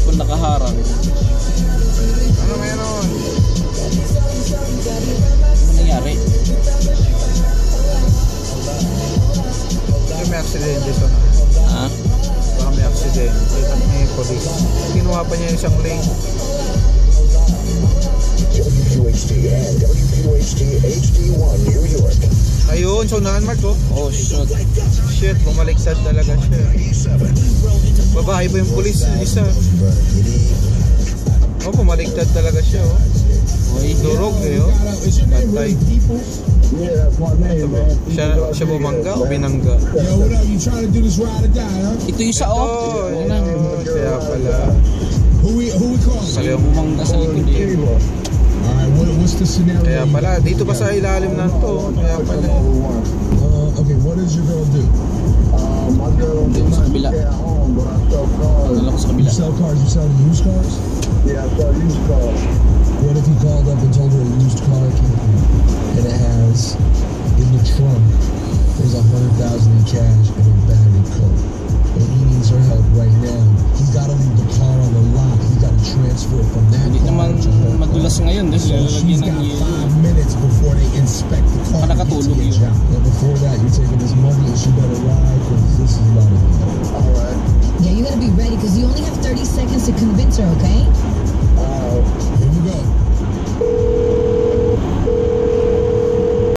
cellphone nakaharang. Ano meron? Ano nangyari? May aksidente sa na. Ha? Baka may aksidente. At may police. Kinuha pa niya isang lane. WQHD and WQHD HD1 New York. Ayun, so Mark oh. Oh shit. Shit, bumaliktad talaga siya. Babae pa yung police yung isa. Oh, bumaliktad talaga siya oh. Uy, Durog eh oh. Patay. Siya bumangga o binangga? Yo, what up? You trying to do this ride or die, huh? ito yung isa oh. Kaya pala. Who we calling? Kaya Bumangga sa likod eh. Alright, what's the scenario? Kaya pala, dito pa sa ilalim na to. Kaya pala. Okay, what does your girl do? My girl Doon sa kabila. stay at home, but I sell cars. Dala ko sa You kabila. sell cars, you sell used cars? Yeah, I sell used cars. What if you called up and told her a used car came and it has in the trunk there's $100,000 in cash and a bag of coke, and he needs her help right now? He's got to leave the car on the lot. He's got to transfer it from that Hindi car naman to her madulas car. ngayon dahil So she's lalagyan ng got yelo. 5 minutes before they inspect the car. Baka nakatulog to get yun. out. And before that, you're taking this money and she better ride because this is about it. All right. Yeah, you gotta be ready because you only have 30 seconds to convince her, okay?